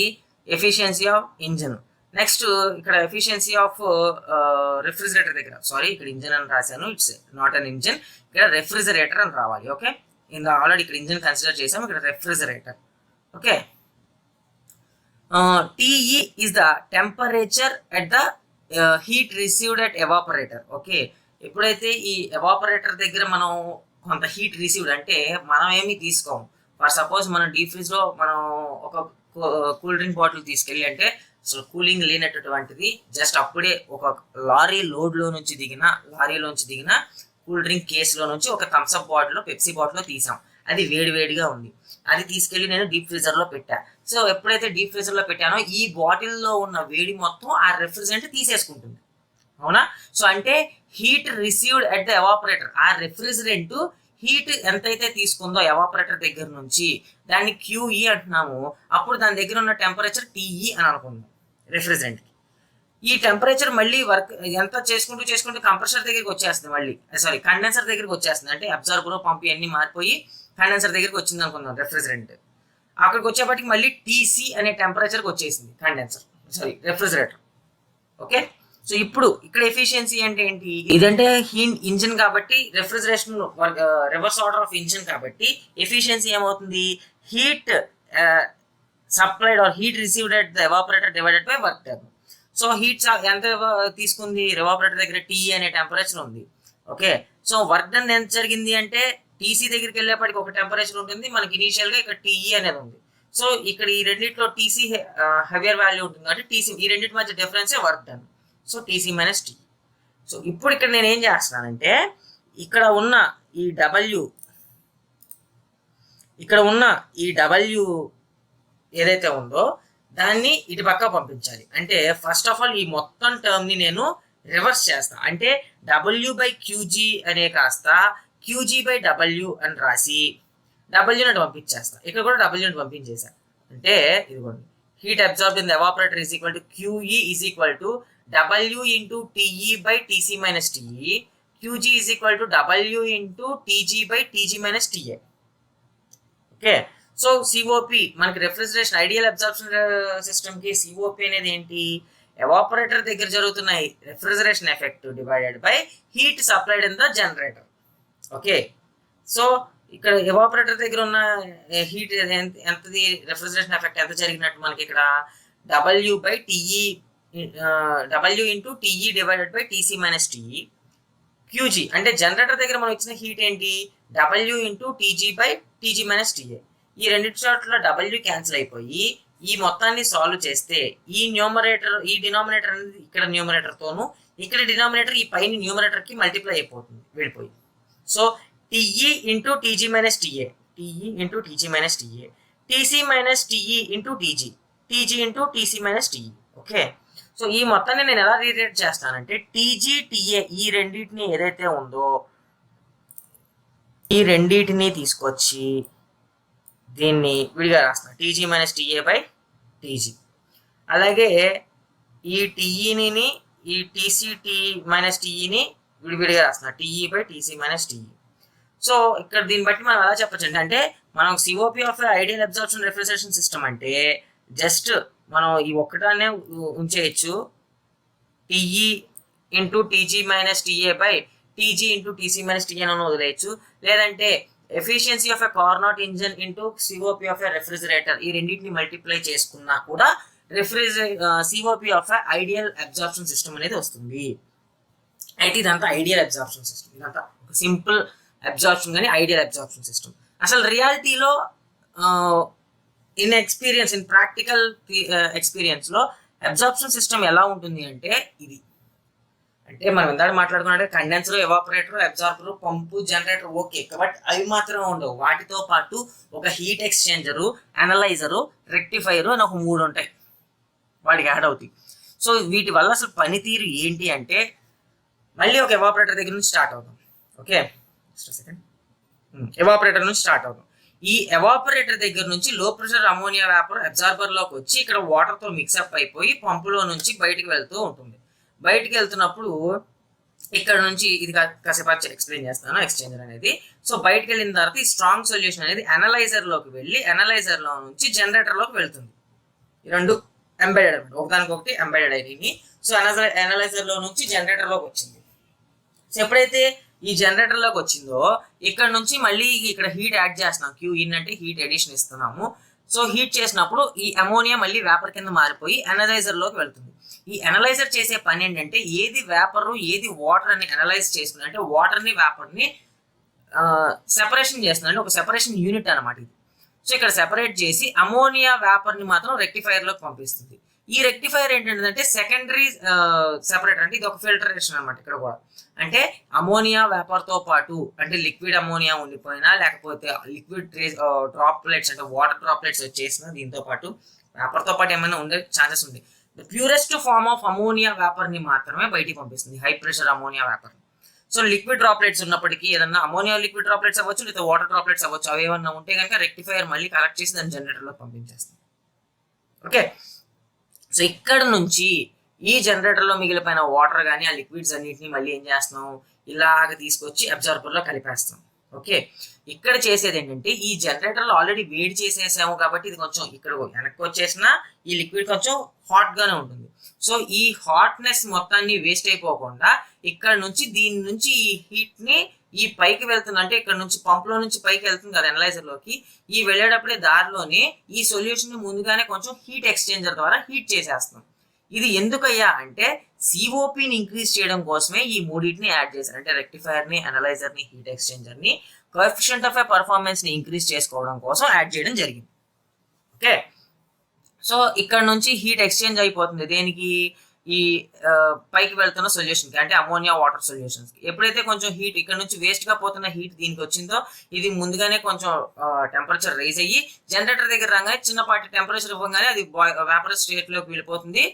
ఎఫిషియన్సీ ఆఫ్ ఇంజిన్. నెక్స్ట్ ఇక్కడ ఎఫిషియన్సీ ఆఫ్ రిఫ్రిజిరేటర్ దగ్గర, సారీ ఇక్కడ ఇంజిన్ అని రాశాను, ఇట్స్ నాట్ అన్ ఇంజిన్, ఇక్కడ రెఫ్రిజిరేటర్ అని రావాలి. ఓకే, ఇంకా ఆల్రెడీ ఇక్కడ ఇంజిన్ కన్సిడర్ చేసాము, ఇక్కడ refrigerator. Okay, TE is the temperature at the heat received at evaporator. Okay, ఎప్పుడైతే ఈ ఎవాపరేటర్ దగ్గర మనం కొంత హీట్ రిసీవ్డ్ అంటే మనం ఏమీ తీసుకోము. ఫర్ సపోజ్ మనం డీప్ ఫ్రిడ్జ్లో మనం ఒక కూల్ డ్రింక్ బాటిల్ తీసుకెళ్ళి అంటే అసలు కూలింగ్ లేనటువంటిది జస్ట్ అప్పుడే ఒక లారీలోంచి దిగిన కూల్ డ్రింక్ కేసులో నుంచి ఒక థమ్స్అప్ బాటిల్ పెప్సీ బాటిల్ తీసాం, అది వేడివేడిగా ఉంది, అది తీసుకెళ్ళి నేను డీప్ ఫ్రీజర్లో పెట్టా. సో ఎప్పుడైతే డీప్ ఫ్రీజర్లో పెట్టానో ఈ బాటిల్లో ఉన్న వేడి మొత్తం ఆ రెఫ్రిజరెంట్ తీసేసుకుంటుంది, అవునా? సో అంటే heat received at the evaporator, ఆ రెఫ్రిజరెంట్ హీట్ ఎంతైతే తీసుకుందో ఎవాపరేటర్ దగ్గర నుంచి దాన్ని క్యూఈ అంటున్నాము. అప్పుడు దాని దగ్గర ఉన్న టెంపరేచర్ టీఈ అని అనుకుందాం రెఫ్రిజరెంట్కి. ఈ టెంపరేచర్ మళ్ళీ వర్క్ ఎంత చేసుకుంటూ కంప్రెసర్ దగ్గరికి వచ్చేస్తుంది, మళ్ళీ కండెన్సర్ దగ్గరికి వచ్చేస్తుంది. అంటే అబ్జార్బర్ పంప్ అన్ని మారిపోయి కండెన్సర్ దగ్గరికి వచ్చింది అనుకుందాం రెఫ్రిజరెంట్. అక్కడికి వచ్చేప్పటికి మళ్ళీ టీసీ అనే టెంపరేచర్కి వచ్చేసింది రెఫ్రిజరేటర్. ఓకే, సో ఇప్పుడు ఇక్కడ ఎఫిషియన్సీ అంటే ఏంటి, ఇదంటే ఇంజిన్ కాబట్టి refrigeration reverse order of engine కాబట్టి ఎఫిషియన్సీ ఏమవుతుంది, heat supplied or heat received at the evaporator divided by work done. So heat ఎంత తీసుకుంది, ఎవాపరేటర్ దగ్గర టీ అనే టెంపరేచర్ ఉంది. ఓకే, సో వర్క్ డన్ ఎంత జరిగింది అంటే టీసీ దగ్గరికి వెళ్ళేప్పటికి ఒక టెంపరేచర్ ఉంటుంది, మనకి ఇనీషియల్గా ఇక్కడ టీఈ అనేది ఉంది. సో ఇక్కడ ఈ రెండింటిలో టీసీ హెవియర్ వాల్యూ ఉంటుంది కాబట్టి టీసీ, ఈ రెండింటి మధ్య డిఫరెన్సే work done. So TC minus T. సో ఇప్పుడు ఇక్కడ నేను ఏం చేస్తున్నానంటే ఇక్కడ ఉన్న ఈ డబ్ల్యూ ఏదైతే ఉందో దాన్ని ఇటు పక్క పంపించాలి. అంటే ఫస్ట్ ఆఫ్ ఆల్ ఈ మొత్తం టర్మ్ని నేను రివర్స్ చేస్తా, అంటే డబ్ల్యూ బై క్యూజీ అనే కాస్త క్యూజీ బై డబ్ల్యూ అని రాసి డబ్ల్యూని అటు పంపించేస్తా. ఇక్కడ కూడా డబ్ల్యూని పంపించేసా అంటే ఇదిగోండి, heat absorbed in the evaporator is equal to QE is equal to W into TE by TC minus TE, QG is equal to W into TG by TG minus TA. Okay, so COP మనకి refrigeration ideal absorption సిస్టమ్కి COP అనేది ఏంటి, evaporator దగ్గర జరుగుతున్న refrigeration effect divided by heat supplied in the generator. Okay, so ఇక్కడ evaporator దగ్గర ఉన్న heat ఎంతది, refrigeration effect ఎంత జరిగినట్టు మనకి ఇక్కడ W by TE W into TE divided by TC minus TE. QG అంటే జనరేటర్ దగ్గర మనం ఇచ్చిన హీట్ ఏంటి, W into TG by TG minus TA. ఈ రెండింటి చోట్ల W క్యాన్సిల్ అయిపోయి ఈ మొత్తాన్ని సాల్వ్ చేస్తే ఈ డినామినేటర్ అనేది ఇక్కడ న్యూమరేటర్తోను, ఇక్కడ డినామినేటర్ ఈ పైన న్యూమరేటర్కి మల్టిప్లై అయిపోతుంది వెళ్ళిపోయి. So TE into TG minus TA, TE into TG minus TA, TC minus TE into TG, TG into TC minus TE. Okay, so ఈ మొత్తాన్ని నేను ఎలా రీరేట్ చేస్తానంటే టీజీ టీఏ ఈ రెండింటిని ఏదైతే ఉందో ఈ రెండింటిని తీసుకొచ్చి దీన్ని విడిగా రాస్తాను, TG minus TA by TG. అలాగే ఈ టీఈని ఈ టీసీ టీ మైనస్ టీఈని విడివిడిగా రాస్తున్నా, TE by TC minus TE. So ఇక్కడ దీన్ని బట్టి మనం ఎలా చెప్పచ్చు అంటే మనం COP of ideal absorption refrigeration system అంటే జస్ట్ మనం ఈ ఒక్కటానే ఉంచేయచ్చు, TE into TG minus TA by TG into TC minus TA అని వదిలేయచ్చు. లేదంటే efficiency of a Carnot engine into COP of a refrigerator, ఈ రెండింటిని మల్టిప్లై చేసుకున్నా కూడా COP of ideal absorption system అనేది వస్తుంది. అయితే ఇదంతా ఐడియల్ అబ్జార్ప్షన్ సిస్టమ్, ఇదంతా ఒక సింపుల్ అబ్జార్ప్షన్ కానీ ఐడియల్ అబ్జార్ప్షన్ సిస్టమ్. అసలు రియాలిటీలో ఇన్ ఎక్స్పీరియన్స్, ఇన్ ప్రాక్టికల్ ఎక్స్పీరియన్స్లో అబ్జార్ప్షన్ సిస్టమ్ ఎలా ఉంటుంది అంటే ఇది. అంటే మనం ఇందాక మాట్లాడుకున్నట్టే condenser, evaporator, absorber, pump, generator okay, but అవి మాత్రం ఉండవు. వాటితో పాటు ఒక హీట్ ఎక్స్చేంజరు, అనలైజరు, రెక్టిఫైరు అని ఒక 3 ఉంటాయి వాటికి యాడ్ అవుతాయి. సో వీటి వల్ల అసలు పనితీరు ఏంటి అంటే మళ్ళీ ఒక ఎవాపరేటర్ దగ్గర నుంచి స్టార్ట్ అవుతాం. ఓకే, సెకండ్ ఎవాపరేటర్ నుంచి స్టార్ట్ అవుతాం. ఈ ఎవాపరేటర్ దగ్గర నుంచి లో ప్రెషర్ అమోనియా వేపర్ అబ్జార్బర్లోకి వచ్చి ఇక్కడ వాటర్తో మిక్సప్ అయిపోయి పంపులో నుంచి బయటికి వెళ్తూ ఉంటుంది. బయటికి వెళ్తున్నప్పుడు ఇక్కడ నుంచి ఇది కాసేపు ఎక్స్ప్లెయిన్ చేస్తాను ఎక్స్చేంజర్ అనేది. సో బయటకు వెళ్ళిన తర్వాత ఈ స్ట్రాంగ్ సొల్యూషన్ అనేది అనలైజర్లోకి వెళ్ళి అనలైజర్లో నుంచి జనరేటర్లోకి వెళ్తుంది. ఈ రెండు ఎంబెడెడ్ అనమాట, ఒకదానికొకటి ఎంబెడెడ్ అయినాయి. సో అనలైజర్లో నుంచి జనరేటర్లోకి వచ్చింది. సో ఎప్పుడైతే ఈ జనరేటర్లోకి వచ్చిందో ఇక్కడ నుంచి మళ్ళీ ఇక్కడ హీట్ యాడ్ చేస్తున్నాం, క్యూ ఇన్ అంటే హీట్ ఎడిషన్ ఇస్తున్నాము. సో హీట్ చేసినప్పుడు ఈ అమోనియా మళ్ళీ వేపర్ కింద మారిపోయి అనలైజర్లోకి వెళ్తుంది. ఈ అనలైజర్ చేసే పని ఏంటంటే ఏది వేపర్ ఏది వాటర్ అని అనలైజ్ చేస్తుంది, అంటే వాటర్ని వేపర్ని సెపరేషన్ చేస్తుంది, అంటే ఒక సెపరేషన్ యూనిట్ అనమాట ఇది. సో ఇక్కడ సెపరేట్ చేసి అమోనియా వేపర్ని మాత్రం రెక్టిఫైర్లోకి పంపిస్తుంది. ఈ రెక్టిఫైర్ ఏంటంటే సెకండరీ సెపరేటర్, అంటే ఇది ఒక ఫిల్టరేషన్ అనమాట. ఇక్కడ కూడా అంటే అమోనియా వేపర్తో పాటు అంటే లిక్విడ్ అమోనియా ఉండిపోయినా లేకపోతే లిక్విడ్ డ్రాప్లెట్స్ అంటే వాటర్ డ్రాప్లెట్స్ వచ్చేసిన దీంతో పాటు వేపర్తో పాటు ఏమైనా ఉండే ఛాన్సెస్ ఉంది. The purest form of ammonia వేపర్ని మాత్రమే బయటికి పంపిస్తుంది, high pressure ammonia vapour. So liquid droplets ఉన్నప్పటికీ ఏదన్నా అమోనియా లిక్విడ్ డ్రాప్లెట్స్ అవ్వచ్చు, లేదా వాటర్ డ్రాప్లెట్స్ అవ్వచ్చు, అవి ఏమన్నా ఉంటే కనుక రెక్టిఫైర్ మళ్ళీ కలెక్ట్ చేసి దాన్ని జనరేటర్లో పంపించేస్తుంది. ఓకే, సో ఇక్కడ నుంచి ఈ జనరేటర్లో మిగిలిపోయిన వాటర్ కానీ ఆ లిక్విడ్స్ అన్నింటినీ మళ్ళీ ఏం చేస్తున్నాం, ఇలాగ తీసుకొచ్చి అబ్జార్బర్లో కలిపేస్తాం. ఓకే, ఇక్కడ చేసేది ఏంటంటే ఈ జనరేటర్లో ఆల్రెడీ వేడి చేసేసాము కాబట్టి ఇది కొంచెం ఇక్కడ వెనక్కి వచ్చేసిన ఈ లిక్విడ్ కొంచెం హాట్గానే ఉంటుంది. సో ఈ హాట్నెస్ మొత్తాన్ని వేస్ట్ అయిపోకుండా ఇక్కడ నుంచి దీని నుంచి ఈ హీట్ని ఈ పైకి వెళ్తుంది, అంటే ఇక్కడ నుంచి పంపులో నుంచి పైకి వెళ్తుంది కదా అనలైజర్లోకి. ఈ వెళ్ళేటప్పుడే దారిలోనే ఈ సొల్యూషన్ ముందుగానే కొంచెం హీట్ ఎక్స్చేంజర్ ద్వారా హీట్ చేసేస్తాం. ఇది ఎందుకయ్యా అంటే సిఓపిని ఇంక్రీజ్ చేయడం కోసమే ఈ మూడింటిని యాడ్ చేశారు, అంటే రెక్టిఫైర్ని, అనలైజర్ని, హీట్ ఎక్స్చేంజర్ని కోఎఫిషియంట్ ఆఫ్ ఎ పర్ఫార్మెన్స్ని ఇంక్రీజ్ చేసుకోవడం కోసం యాడ్ చేయడం జరిగింది. ఓకే, సో ఇక్కడ నుంచి హీట్ ఎక్స్చేంజ్ అయిపోతుంది దేనికి, ఈ పైకి వెళ్తున్న సొల్యూషన్కి, అంటే అమోనియా వాటర్ సొల్యూషన్స్కి. ఎప్పుడైతే కొంచెం హీట్ ఇక్కడ నుంచి వేస్ట్గా పోతున్న హీట్ దీనికి వచ్చిందో ఇది ముందుగానే కొంచెం టెంపరేచర్ రైజ్ అయ్యి జనరేటర్ దగ్గర రాగానే చిన్నపాటి టెంపరేచర్ ఇవ్వగానే అది వేపరస్ స్టేట్లోకి వెళ్ళిపోతుంది,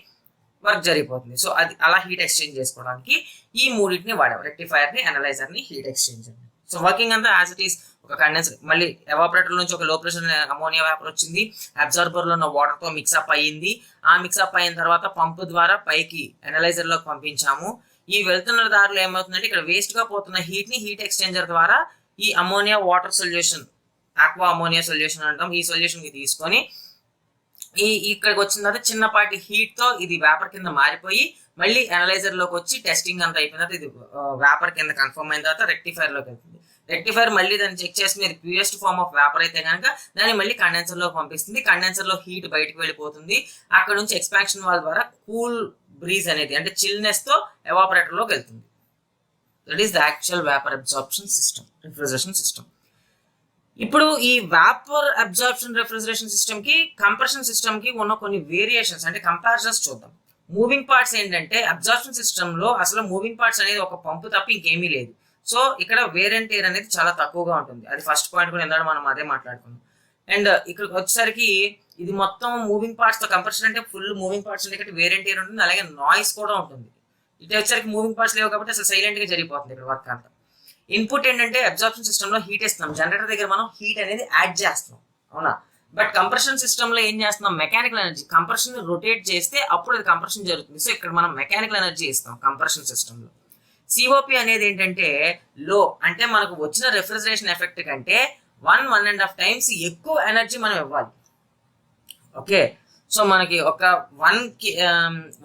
వర్క్ జరిగిపోతుంది. సో అది అలా హీట్ ఎక్స్చేంజ్ చేసుకోవడానికి ఈ మూడింటిని వాడాం, రెక్టిఫైర్ని, అనలైజర్ని, హీట్ ఎక్స్చేంజర్ని. సో వర్కింగ్ అంతా యాజ్ ఇట్ ఈస్ ఒక కండెన్సర్, మళ్ళీ ఎవాపరేటర్ నుంచి ఒక లో ప్రెషర్ అమోనియా వేపర్ వచ్చింది, అబ్జార్బర్లో ఉన్న వాటర్తో మిక్సప్ అయ్యింది. ఆ మిక్సప్ అయిన తర్వాత పంపు ద్వారా పైకి అనలైజర్లోకి పంపించాము. ఈ వెళ్తున్న దారిలో ఏమవుతుందంటే ఇక్కడ వేస్ట్గా పోతున్న హీట్ని హీట్ ఎక్స్చేంజర్ ద్వారా ఈ ammonia water solution, aqua ammonia solution అంటాం, ఈ సొల్యూషన్కి తీసుకొని ఇక్కడికి వచ్చిన తర్వాత చిన్నపాటి హీట్తో ఇది వేపర్ కింద మారిపోయి మళ్ళీ అనలైజర్లోకి వచ్చి టెస్టింగ్ అంతా అయిపోయిన తర్వాత ఇది వేపర్ కింద కన్ఫర్మ్ అయిన తర్వాత రెక్టిఫైర్లోకి వెళ్తుంది. రెక్టిఫైర్ మళ్ళీ దాన్ని చెక్ చేసుకుని ఇది ప్యూరెస్ట్ ఫార్మ్ ఆఫ్ వేపర్ అయితే కనుక దాన్ని మళ్ళీ కండెన్సర్లోకి పంపిస్తుంది. కండెన్సర్లో హీట్ బయటకు వెళ్ళిపోతుంది. అక్కడ నుంచి ఎక్స్పాన్షన్ వాల్ ద్వారా కూల్ బ్రీజ్ అనేది అంటే చిల్నెస్తో ఎవాపరేటర్లోకి వెళ్తుంది. That is the actual vapour absorption system, refrigeration system. ఇప్పుడు ఈ వేపర్ అబ్జార్ప్షన్ రెఫ్రిజరేషన్ సిస్టమ్ కి కంప్రెషన్ సిస్టమ్ కి ఉన్న కొన్ని వేరియేషన్స్ అంటే కంపారిజన్స్ చూద్దాం. మూవింగ్ పార్ట్స్ ఏంటంటే అబ్జార్ప్షన్ సిస్టమ్ లో అసలు మూవింగ్ పార్ట్స్ అనేది ఒక పంపు తప్ప ఇంకేమీ లేదు. సో ఇక్కడ వేర్ అండ్ టేర్ అనేది చాలా తక్కువగా ఉంటుంది. అది ఫస్ట్ పాయింట్ కూడా ఎందుకంటే మనం అదే మాట్లాడుకున్నాం. అండ్ ఇక్కడికి వచ్చేసరికి ఇది మొత్తం మూవింగ్ పార్ట్స్ తో, కంప్రెషన్ అంటే ఫుల్ మూవింగ్ పార్ట్స్ ఇక్కడ వేర్ అండ్ టేర్ ఉంటుంది, అలాగే నాయిస్ కూడా ఉంటుంది. ఇటు వచ్చేసరికి మూవింగ్ పార్ట్స్ లేవు కాబట్టి అసలు సైలెంట్ గా జరిగిపోతుంది ఇక్కడ వర్క్ అంతా. ఇన్పుట్ ఏంటంటే అబ్జార్ప్షన్ సిస్టమ్ లో హీట్ ఇస్తున్నాం, జనరేటర్ దగ్గర మనం హీట్ అనేది యాడ్ చేస్తున్నాం. అవునా? బట్ కంప్రెషన్ సిస్టమ్ లో ఏం చేస్తున్నాం, మెకానికల్ ఎనర్జీ కంప్రెషన్ రొటేట్ చేస్తే అప్పుడు అది కంప్రెషన్ జరుగుతుంది. సో ఇక్కడ మనం మెకానికల్ ఎనర్జీ ఇస్తాం కంప్రెషన్ సిస్టమ్ లో. సిఓపి అనేది ఏంటంటే లో, అంటే మనకు వచ్చిన రెఫ్రిజరేషన్ ఎఫెక్ట్ కంటే 1.5 టైమ్స్ ఎక్కువ ఎనర్జీ మనం ఇవ్వాలి. ఓకే, సో మనకి ఒక 1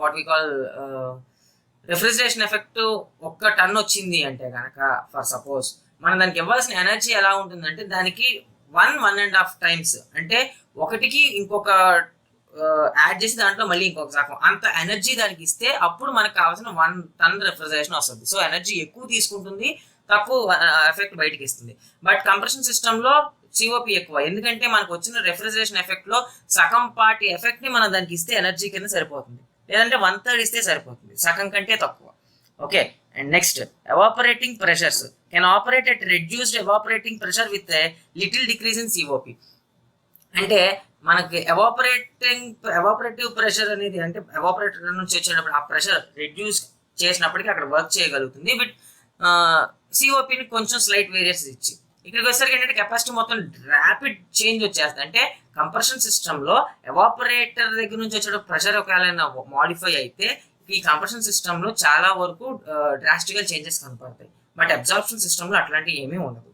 what we call refrigeration effect 1 ton వచ్చింది అంటే కనుక ఫర్ సపోజ్, మనం దానికి ఇవ్వాల్సిన ఎనర్జీ ఎలా ఉంటుందంటే దానికి 1.5 టైమ్స్, అంటే ఒకటికి ఇంకొక యాడ్ చేసి దాంట్లో మళ్ళీ ఇంకొక శాతం అంత ఎనర్జీ దానికి ఇస్తే అప్పుడు మనకు కావాల్సిన 1 టన్ రెఫ్రిజరేషన్ వస్తుంది. సో ఎనర్జీ ఎక్కువ తీసుకుంటుంది, తక్కువ ఎఫెక్ట్ బయటకి ఇస్తుంది. బట్ కంప్రెషన్ సిస్టమ్ లో సిఓపి ఎక్కువ, ఎందుకంటే మనకు వచ్చిన రెఫ్రిజరేషన్ ఎఫెక్ట్ లో సగం పార్టీ ఎఫెక్ట్ ని మనం దానికి ఇస్తే ఎనర్జీ కింద సరిపోతుంది, లేదంటే 1/3 ఇస్తే సరిపోతుంది, సగం కంటే తక్కువ. Okay, and next evaporating pressures can operate at reduced evaporating pressure with little decrease in COP. అంటే మనకి ఎవాపరేటివ్ ప్రెషర్ అనేది, అంటే ఎవాపరేటర్ నుంచి వచ్చేటప్పుడు ఆ ప్రెషర్ రెడ్యూస్ చేసినప్పటికీ అక్కడ వర్క్ చేయగలుగుతుంది. బట్ సిఓపిని కొంచెం స్లైట్ వేరియన్స్ ఇచ్చి ఇక్కడికి వచ్చేసరికి ఏంటంటే కెపాసిటీ మొత్తం ర్యాపిడ్ చేంజ్ వచ్చేస్తుంది. అంటే కంప్రెషన్ సిస్టమ్ లో ఎవాపరేటర్ దగ్గర నుంచి వచ్చే ప్రెషర్ ఒకవేళ మాడిఫై అయితే ఈ కంప్రెషన్ సిస్టమ్ లో చాలా వరకు డ్రాస్టికల్ చేంజెస్ కనపడతాయి. బట్ అబ్జార్ప్షన్ సిస్టమ్ లో అట్లాంటివి ఏమీ ఉండదు.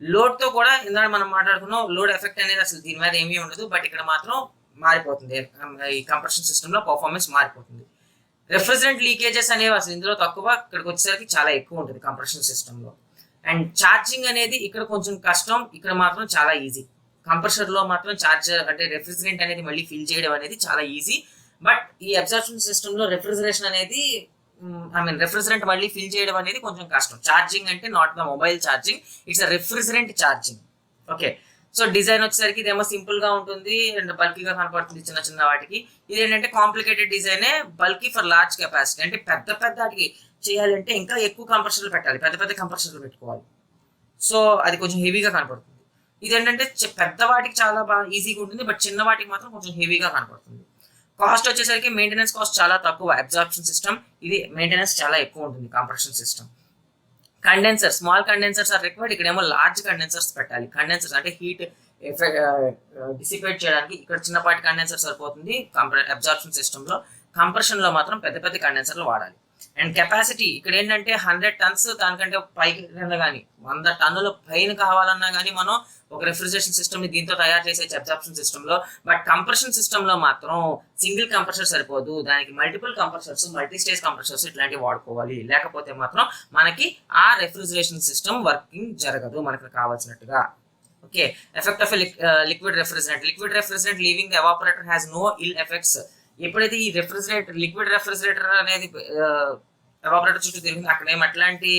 లోడ్ తో కూడా ఇందాక మనం మాట్లాడుకున్నాం, లోడ్ ఎఫెక్ట్ అనేది అసలు దీని మీద ఏమీ ఉండదు. బట్ ఇక్కడ మాత్రం మారిపోతుంది, ఈ కంప్రెషన్ సిస్టమ్ లో పర్ఫార్మెన్స్ మారిపోతుంది. రెఫ్రిజరెంట్ లీకేజెస్ అనేవి అసలు ఇందులో తక్కువ, ఇక్కడికి వచ్చేసరికి చాలా ఎక్కువ ఉంటుంది కంప్రెషన్ సిస్టమ్ లో. అండ్ ఛార్జింగ్ అనేది ఇక్కడ కొంచెం కష్టం, ఇక్కడ మాత్రం చాలా ఈజీ. కంప్రెసర్ లో మాత్రం ఛార్జర్ అంటే రెఫ్రిజరెంట్ అనేది మళ్ళీ ఫిల్ చేయడం అనేది చాలా ఈజీ. బట్ ఈ అబ్జార్ప్షన్ సిస్టమ్ లో రెఫ్రిజరేషన్ అనేది రెఫ్రిజరెంట్ మళ్ళీ ఫిల్ చేయడం అనేది కొంచెం కష్టం. ఛార్జింగ్ అంటే not the mobile charging, it's refrigerant charging. Okay, so design వచ్చేసరికి ఇదేమో సింపుల్ గా ఉంటుంది అండ్ బల్కీగా కనపడుతుంది చిన్న చిన్న వాటికి. ఇదేంటంటే కాంప్లికేటెడ్ డిజైనే, బల్కీ ఫర్ లార్జ్ కెపాసిటీ, అంటే పెద్ద పెద్ద వాటికి చేయాలంటే ఇంకా ఎక్కువ కంప్రెషర్లు పెట్టాలి, పెద్ద పెద్ద కంప్రెషర్లు పెట్టుకోవాలి. సో అది కొంచెం హెవీగా కనపడుతుంది. ఇదేంటంటే పెద్ద వాటికి చాలా బాగా ఈజీగా ఉంటుంది, బట్ చిన్న వాటికి మాత్రం కొంచెం హెవీగా కనపడుతుంది. కాస్ట్ వచ్చేసరికి మెయింటెనెన్స్ కాస్ట్ చాలా తక్కువ అబ్జార్ప్షన్ సిస్టమ్, ఇది మెయింటెనెన్స్ చాలా ఎక్కువ ఉంటుంది compression system. Condenser, small condensers are required, ఇక్కడేమో లార్జ్ కండెన్సర్స్ పెట్టాలి. కండెన్సర్స్ అంటే హీట్ డిసిపేట్ చేయడానికి ఇక్కడ చిన్నపాటి కండెన్సర్ సరిపోతుంది అబ్జార్ప్షన్ సిస్టమ్ లో. కంప్రెషన్ లో మాత్రం పెద్ద పెద్ద కండెన్సర్లు వాడాలి. అండ్ కెపాసిటీ ఇక్కడ ఏంటంటే 100 టన్స్ దానికంటే పైకి కానీ 100 టన్నుల పైన కావాలన్నా కానీ మనం ఒక రెఫ్రిజరేషన్ సిస్టమ్ ని దీంతో తయారు చేసే అబ్జార్ప్షన్ సిస్టమ్ లో. బట్ కంప్రెషన్ సిస్టమ్ లో మాత్రం సింగిల్ కంప్రెసర్ సరిపోదు, దానికి multiple compressors, multi stage compressors ఇట్లాంటివి వాడుకోవాలి. లేకపోతే మాత్రం మనకి ఆ రెఫ్రిజరేషన్ సిస్టమ్ వర్కింగ్ జరగదు మనకు కావాల్సినట్టుగా. Okay, effect of liquid refrigerant leaving the evaporator has no ill effects. ఎప్పుడైతే ఈ లిక్విడ్ రెఫ్రిజరేటర్ అనేది ఎవాపరేటర్ చుట్టూ తిరిగింది, అక్కడ ఏం అట్లాంటి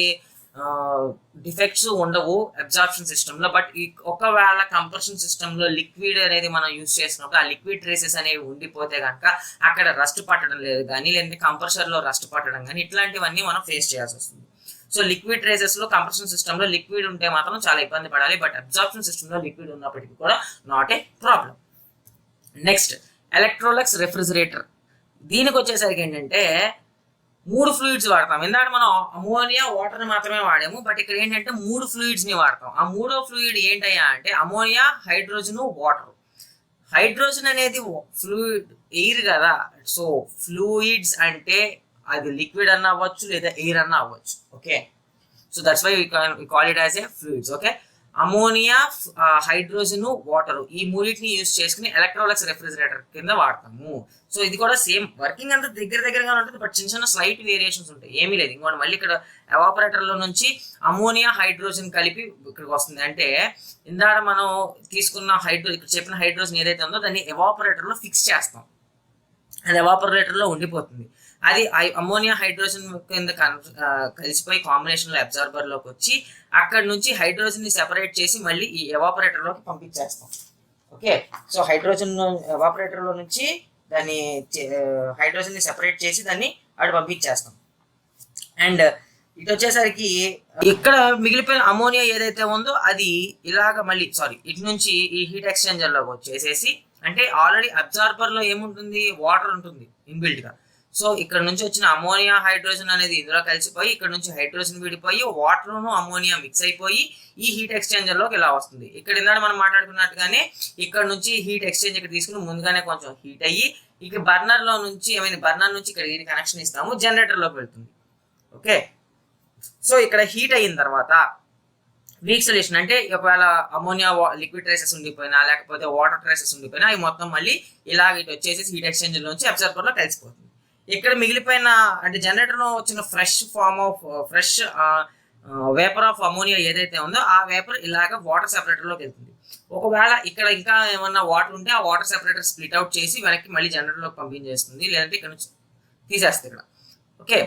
డిఫెక్ట్స్ ఉండవు అబ్జార్ప్షన్ సిస్టమ్ లో. బట్ ఒకవేళ కంప్రెషన్ సిస్టమ్ లో లిక్విడ్ అనేది మనం యూజ్ చేసినప్పుడు ఆ లిక్విడ్ ట్రేసెస్ అనేవి ఉండిపోతే కనుక అక్కడ రస్ట్ పట్టడం లేదు కానీ, లేదంటే కంప్రెసర్ లో రస్ట్ పట్టడం కానీ, ఇట్లాంటివన్నీ మనం ఫేస్ చేయాల్సి వస్తుంది. సో లిక్విడ్ ట్రేసెస్ లో కంప్రెషన్ సిస్టమ్ లో లిక్విడ్ ఉంటే మాత్రం చాలా ఇబ్బంది పడాలి. బట్ అబ్జార్ప్షన్ సిస్టమ్ లో లిక్విడ్ ఉన్నప్పటికీ కూడా not a problem. Next Electrolux refrigerator. దీనికి వచ్చేసరికి ఏంటంటే 3 ఫ్లూయిడ్స్ వాడతాం. ఇందాక మనం అమోనియా, వాటర్ మాత్రమే వాడాము. బట్ ఇక్కడ ఏంటంటే 3 ఫ్లూయిడ్స్ ని వాడతాం. ఆ 3వ ఫ్లూయిడ్ ఏంటయ్యా అంటే అమోనియా, హైడ్రోజన్, వాటర్. హైడ్రోజన్ అనేది ఫ్లూయిడ్, ఎయిర్ కదా. సో ఫ్లూయిడ్స్ అంటే అది లిక్విడ్ అన్న అవ్వచ్చు లేదా ఎయిర్ అన్న అవ్వచ్చు. Okay, so that's why we call it as a fluids. Okay, ammonia, hydrogen, water ఈ మూడింటిని యూజ్ చేసుకుని ఎలక్ట్రోలక్స్ రెఫ్రిజిరేటర్ కింద వాడతాము. సో ఇది కూడా సేమ్ వర్కింగ్ అంతా దగ్గరగా ఉంటుంది, బట్ చిన్న చిన్న స్లైట్ వేరియేషన్స్ ఉంటాయి, ఏమీ లేదు. ఇంకోటి మళ్ళీ ఇక్కడ ఎవాపరేటర్ లో నుంచి అమోనియా, హైడ్రోజన్ కలిపి ఇక్కడికి వస్తుంది. అంటే ఇందాక మనం తీసుకున్న ఇక్కడ చెప్పిన హైడ్రోజన్ ఏదైతే ఉందో దాన్ని ఎవాపరేటర్ లో ఫిక్స్ చేస్తాం, అది ఎవాపరేటర్ లో ఉండిపోతుంది. అది అమోనియా, హైడ్రోజన్ కింద కలిసిపోయి కాంబినేషన్ లో అబ్జార్బర్ లోకి వచ్చి అక్కడ నుంచి హైడ్రోజన్ ని సెపరేట్ చేసి మళ్ళీ ఈ ఎవాపరేటర్ లోకి పంపించేస్తాం. ఓకే, సో హైడ్రోజన్ ఎవాపరేటర్ లో నుంచి దాన్ని హైడ్రోజన్ ని సెపరేట్ చేసి దాన్ని అటు పంపించేస్తాం. అండ్ ఇటు వచ్చేసరికి ఇక్కడ మిగిలిపోయిన అమోనియా ఏదైతే ఉందో అది ఇలాగ మళ్ళీ ఇటు నుంచి ఈ హీట్ ఎక్స్చేంజర్ లోకి వచ్చేసేసి, అంటే ఆల్రెడీ అబ్జార్బర్ లో ఏముంటుంది, వాటర్ ఉంటుంది ఇన్బిల్ట్ గా. సో ఇక్కడ నుంచి వచ్చిన అమోనియా హైడ్రోజన్ అనేది ఇందులో కలిసిపోయి ఇక్కడ నుంచి హైడ్రోజన్ విడిపోయి వాటర్ను అమోనియా మిక్స్ అయిపోయి ఈ హీట్ ఎక్స్చేంజర్లోకి ఇలా వస్తుంది. ఇక్కడ ఇందాక మనం మాట్లాడుకున్నట్టుగానే ఇక్కడ నుంచి హీట్ ఎక్స్చేంజ్ ఇక్కడ తీసుకుని ముందుగానే కొంచెం హీట్ అయ్యి ఇక బర్నర్ నుంచి ఇక్కడ హీట్ కనెక్షన్ ఇస్తాము, జనరేటర్లోకి వెళ్తుంది. ఓకే, సో ఇక్కడ హీట్ అయిన తర్వాత వీక్ సొల్యూషన్ అంటే ఒకవేళ అమోనియా లిక్విడ్ ట్రేసెస్ ఉండిపోయినా లేకపోతే వాటర్ ట్రేసెస్ ఉండిపోయినా అవి మొత్తం మళ్ళీ ఇలాగ ఇటు వచ్చేసి హీట్ ఎక్స్చేంజర్ నుంచి అబ్జర్వర్లో కలిసిపోతుంది. ఇక్కడ మిగిలిపోయిన అంటే జనరేటర్లో వచ్చిన ఫ్రెష్ వేపర్ ఆఫ్ అమోనియా ఏదైతే ఉందో ఆ వేపర్ ఇలాగ వాటర్ సెపరేటర్లోకి వెళ్తుంది. ఒకవేళ ఇక్కడ ఇంకా ఏమన్నా వాటర్ ఉంటే ఆ వాటర్ సెపరేటర్ స్ప్లిట్ అవుట్ చేసి వెనక్కి మళ్ళీ జనరేటర్లోకి పంపించేస్తుంది, లేదంటే ఇక్కడ నుంచి తీసేస్తుంది ఇక్కడ. ఓకే,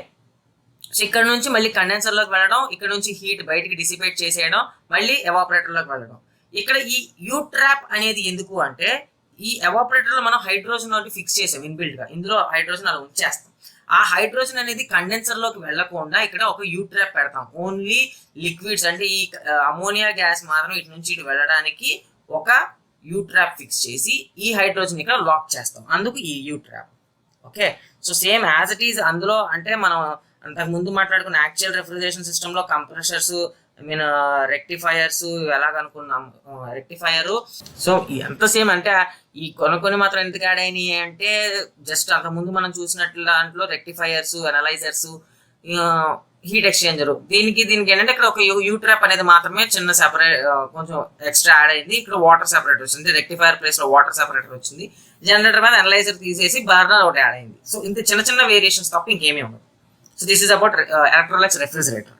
సో ఇక్కడ నుంచి మళ్ళీ కండెన్సర్లోకి వెళ్ళడం, ఇక్కడ నుంచి హీట్ బయటికి డిసిపేట్ చేసేయడం, మళ్ళీ ఎవాపరేటర్లోకి వెళ్ళడం. ఇక్కడ ఈ యూ ట్రాప్ అనేది ఎందుకు అంటే ఈ ఎవాపరేటర్లో మనం హైడ్రోజన్ ఒకటి ఫిక్స్ చేసాం ఇన్బిల్డ్గా, ఇందులో హైడ్రోజన్ అలా ఉంచేస్తాం. ఆ హైడ్రోజన్ అనేది కండెన్సర్లోకి వెళ్లకుండా ఇక్కడ ఒక యూ ట్రాప్ పెడతాం. ఓన్లీ లిక్విడ్స్ అంటే ఈ అమోనియా గ్యాస్ మాత్రం ఇటు నుంచి ఇటు వెళ్ళడానికి ఒక యూ ట్రాప్ ఫిక్స్ చేసి ఈ హైడ్రోజన్ ఇక్కడ లాక్ చేస్తాం, అందుకు ఈ you trap. Okay, so same as it is అందులో అంటే మనం అంతకు ముందు మాట్లాడుకున్న యాక్చువల్ రెఫ్రిజరేషన్ సిస్టంలో కంప్రెషర్స్ రెక్టిఫైయర్స్ ఎలాగనుకున్నాం రెక్టిఫైయర్. సో ఎంత సేమ్ అంటే ఈ కొన్ని మాత్రం ఎందుకు యాడ్ అయినాయి అంటే జస్ట్ అంతకుముందు మనం చూసినట్లు దాంట్లో రెక్టిఫైయర్స్, అనలైజర్స్, హీట్ ఎక్స్చేంజర్, దీనికి ఏంటంటే ఇక్కడ ఒక యూ ట్రాప్ అనేది మాత్రమే చిన్న సెపరేట్ కొంచెం ఎక్స్ట్రా యాడ్ అయింది. ఇక్కడ వాటర్ సెపరేటర్ వచ్చింది, రెక్టిఫైయర్ ప్లేస్ లో వాటర్ సెపరేటర్ వచ్చింది, జనరేటర్ మీద అనలైజర్ తీసేసి బర్నర్ ఒకటి యాడ్ అయింది. సో ఇంత చిన్న వేరియేషన్స్ తప్ప ఇంకేమీ ఉండదు. So this is about Electrolux refrigerator.